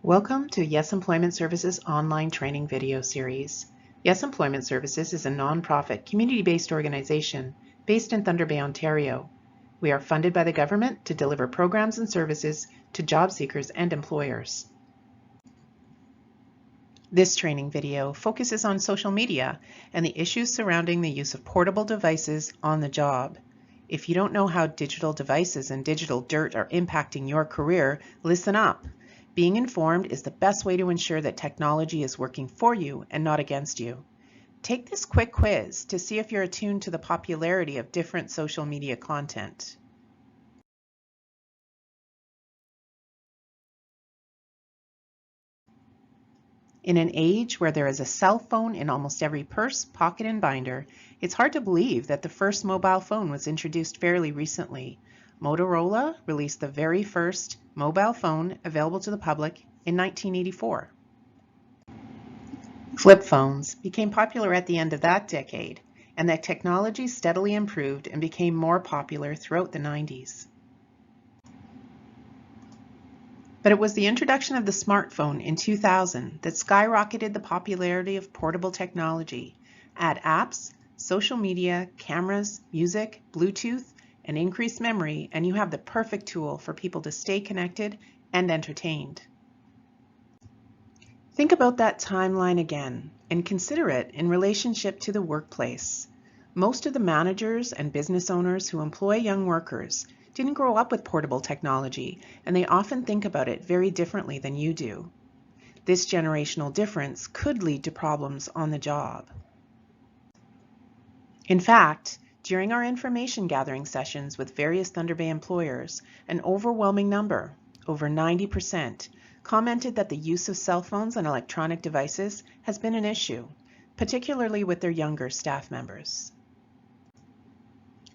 Welcome to Yes Employment Services online training video series. Yes Employment Services is a nonprofit, community-based organization based in Thunder Bay, Ontario. We are funded by the government to deliver programs and services to job seekers and employers. This training video focuses on social media and the issues surrounding the use of portable devices on the job. If you don't know how digital devices and digital dirt are impacting your career, listen up. Being informed is the best way to ensure that technology is working for you and not against you. Take this quick quiz to see if you're attuned to the popularity of different social media content. In an age where there is a cell phone in almost every purse, pocket, and binder, it's hard to believe that the first mobile phone was introduced fairly recently. Motorola released the very first mobile phone available to the public in 1984. Flip phones became popular at the end of that decade, and that technology steadily improved and became more popular throughout the 90s. But it was the introduction of the smartphone in 2000 that skyrocketed the popularity of portable technology. Add apps, social media, cameras, music, Bluetooth, and increased memory, and you have the perfect tool for people to stay connected and entertained. Think about that timeline again and consider it in relationship to the workplace. Most of the managers and business owners who employ young workers didn't grow up with portable technology, and they often think about it very differently than you do. This generational difference could lead to problems on the job. In fact, during our information gathering sessions with various Thunder Bay employers, an overwhelming number, over 90%, commented that the use of cell phones and electronic devices has been an issue, particularly with their younger staff members.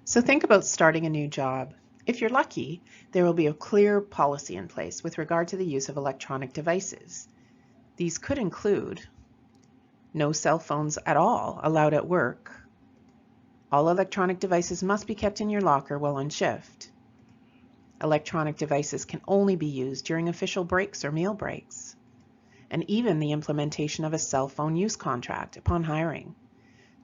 So think about starting a new job. If you're lucky, there will be a clear policy in place with regard to the use of electronic devices. These could include no cell phones at all allowed at work. All electronic devices must be kept in your locker while on shift. Electronic devices can only be used during official breaks or meal breaks. And even the implementation of a cell phone use contract upon hiring.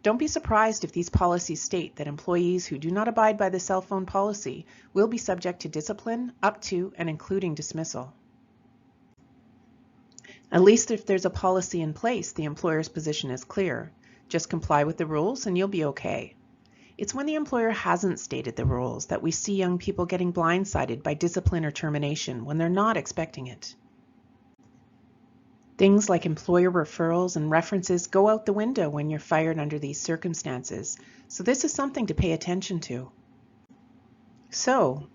Don't be surprised if these policies state that employees who do not abide by the cell phone policy will be subject to discipline up to and including dismissal. At least if there's a policy in place, the employer's position is clear. Just comply with the rules and you'll be okay. It's when the employer hasn't stated the rules that we see young people getting blindsided by discipline or termination when they're not expecting it. Things like employer referrals and references go out the window when you're fired under these circumstances, so this is something to pay attention to. So,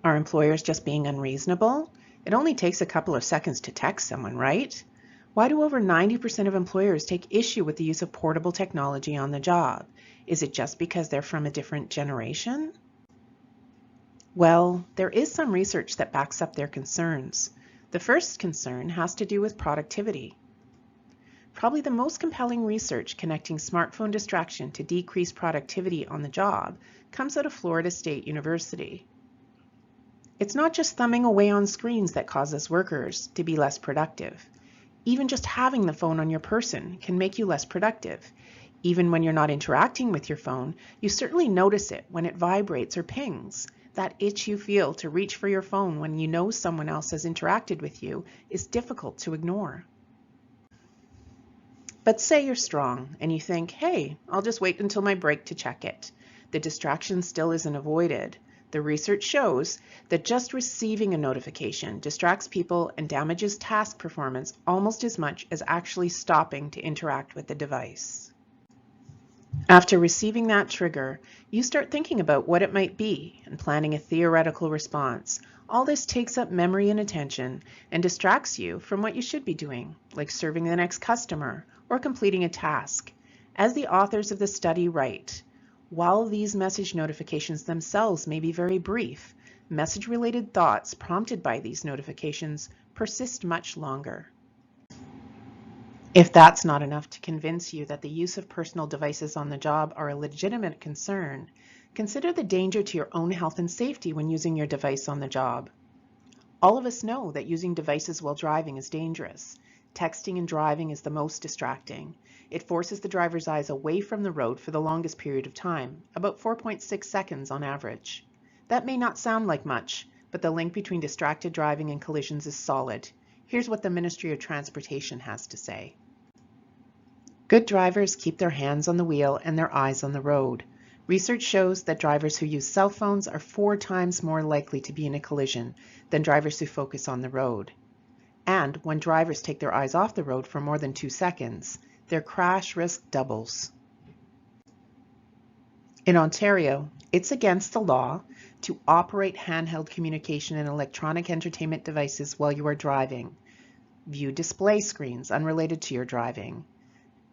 are employers just being unreasonable? It only takes a couple of seconds to text someone, right? Why do over 90% of employers take issue with the use of portable technology on the job? Is it just because they're from a different generation? Well, there is some research that backs up their concerns. The first concern has to do with productivity. Probably the most compelling research connecting smartphone distraction to decreased productivity on the job comes out of Florida State University. It's not just thumbing away on screens that causes workers to be less productive. Even just having the phone on your person can make you less productive. Even when you're not interacting with your phone, you certainly notice it when it vibrates or pings. That itch you feel to reach for your phone when you know someone else has interacted with you is difficult to ignore. But say you're strong and you think, hey, I'll just wait until my break to check it. The distraction still isn't avoided. The research shows that just receiving a notification distracts people and damages task performance almost as much as actually stopping to interact with the device. After receiving that trigger, you start thinking about what it might be and planning a theoretical response. All this takes up memory and attention and distracts you from what you should be doing, like serving the next customer or completing a task. As the authors of the study write, while these message notifications themselves may be very brief, message-related thoughts prompted by these notifications persist much longer. If that's not enough to convince you that the use of personal devices on the job are a legitimate concern, consider the danger to your own health and safety when using your device on the job. All of us know that using devices while driving is dangerous. Texting and driving is the most distracting. It forces the driver's eyes away from the road for the longest period of time, about 4.6 seconds on average. That may not sound like much, but the link between distracted driving and collisions is solid. Here's what the Ministry of Transportation has to say. Good drivers keep their hands on the wheel and their eyes on the road. Research shows that drivers who use cell phones are 4 times more likely to be in a collision than drivers who focus on the road. And when drivers take their eyes off the road for more than 2 seconds, their crash risk doubles. In Ontario, it's against the law to operate handheld communication and electronic entertainment devices while you are driving. View display screens unrelated to your driving.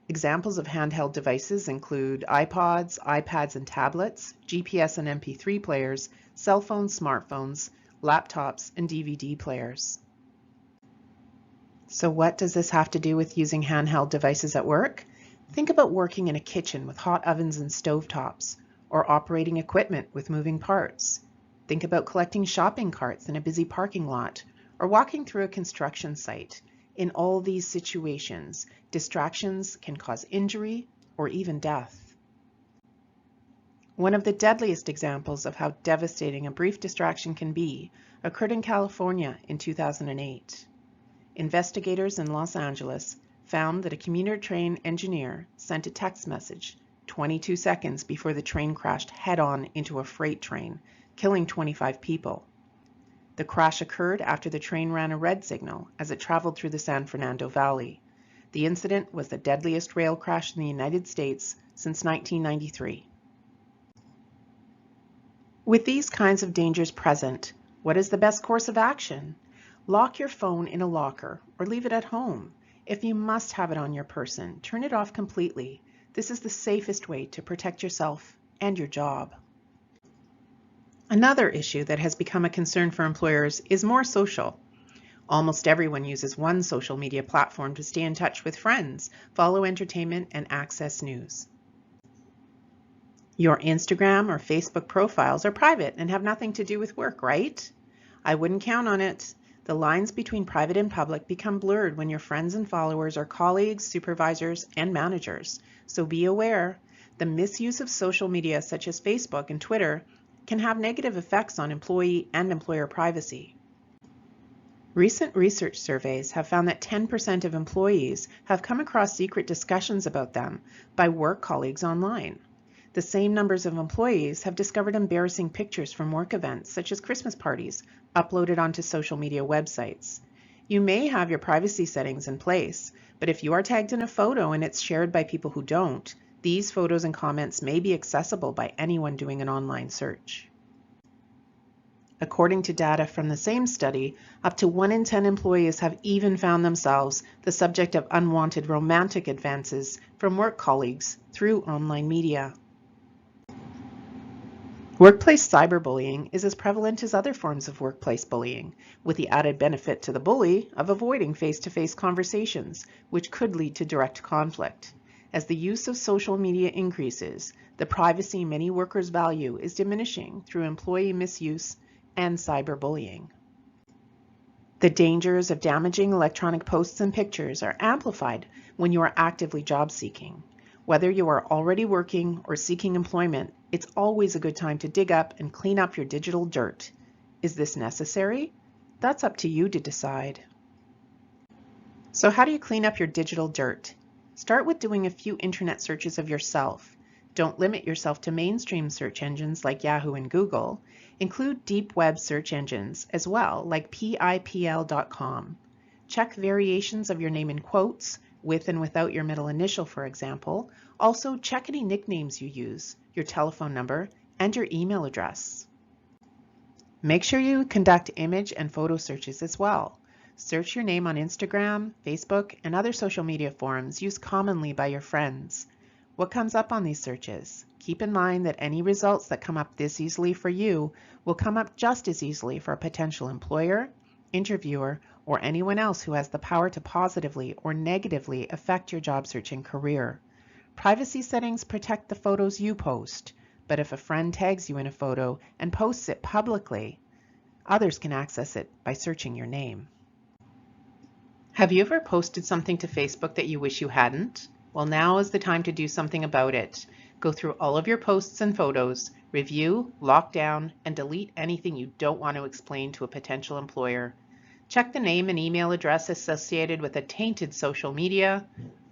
Examples of handheld devices include iPods, iPads and tablets, GPS and MP3 players, cell phones, smartphones, laptops, and DVD players. So what does this have to do with using handheld devices at work? Think about working in a kitchen with hot ovens and stovetops, or operating equipment with moving parts. Think about collecting shopping carts in a busy parking lot, or walking through a construction site. In all these situations, distractions can cause injury or even death. One of the deadliest examples of how devastating a brief distraction can be occurred in California in 2008. Investigators in Los Angeles found that a commuter train engineer sent a text message 22 seconds before the train crashed head-on into a freight train, killing 25 people. The crash occurred after the train ran a red signal as it traveled through the San Fernando Valley. The incident was the deadliest rail crash in the United States since 1993. With these kinds of dangers present, what is the best course of action? Lock your phone in a locker or leave it at home. If you must have it on your person, turn it off completely. This is the safest way to protect yourself and your job. Another issue that has become a concern for employers is more social. Almost everyone uses one social media platform to stay in touch with friends, follow entertainment, and access news. Your Instagram or Facebook profiles are private and have nothing to do with work, right? I wouldn't count on it. The lines between private and public become blurred when your friends and followers are colleagues, supervisors, and managers. So be aware. The misuse of social media such as Facebook and Twitter can have negative effects on employee and employer privacy. Recent research surveys have found that 10% of employees have come across secret discussions about them by work colleagues online. The same numbers of employees have discovered embarrassing pictures from work events, such as Christmas parties, uploaded onto social media websites. You may have your privacy settings in place, but if you are tagged in a photo and it's shared by people who don't, these photos and comments may be accessible by anyone doing an online search. According to data from the same study, up to 1 in 10 employees have even found themselves the subject of unwanted romantic advances from work colleagues through online media. Workplace cyberbullying is as prevalent as other forms of workplace bullying, with the added benefit to the bully of avoiding face-to-face conversations, which could lead to direct conflict. As the use of social media increases, the privacy many workers value is diminishing through employee misuse and cyberbullying. The dangers of damaging electronic posts and pictures are amplified when you are actively job seeking. Whether you are already working or seeking employment, it's always a good time to dig up and clean up your digital dirt. Is this necessary? That's up to you to decide. So how do you clean up your digital dirt? Start with doing a few internet searches of yourself. Don't limit yourself to mainstream search engines like Yahoo and Google. Include deep web search engines as well, like pipl.com. Check variations of your name in quotes, with and without your middle initial, for example. Also, check any nicknames you use, your telephone number, and your email address. Make sure you conduct image and photo searches as well. Search your name on Instagram, Facebook, and other social media forums used commonly by your friends. What comes up on these searches? Keep in mind that any results that come up this easily for you will come up just as easily for a potential employer, interviewer, or anyone else who has the power to positively or negatively affect your job searching career. Privacy settings protect the photos you post, but if a friend tags you in a photo and posts it publicly, Others can access it by searching your name. Have you ever posted something to Facebook that you wish you hadn't? Well, now is the time to do something about it. Go through all of your posts and photos, review, lock down, and delete anything you don't want to explain to a potential employer. Check the name and email address associated with a tainted social media,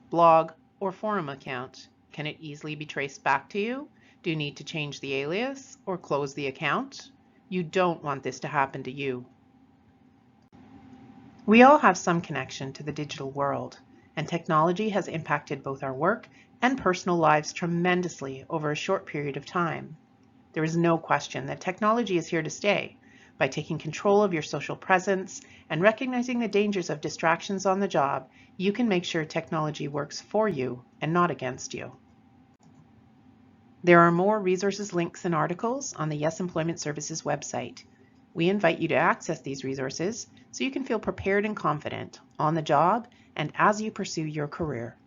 blog, or forum account. Can it easily be traced back to you? Do you need to change the alias or close the account? You don't want this to happen to you. We all have some connection to the digital world, and technology has impacted both our work and personal lives tremendously over a short period of time. There is no question that technology is here to stay. By taking control of your social presence and recognizing the dangers of distractions on the job, you can make sure technology works for you and not against you. There are more resources, links, and articles on the Yes Employment Services website. We invite you to access these resources so you can feel prepared and confident on the job and as you pursue your career.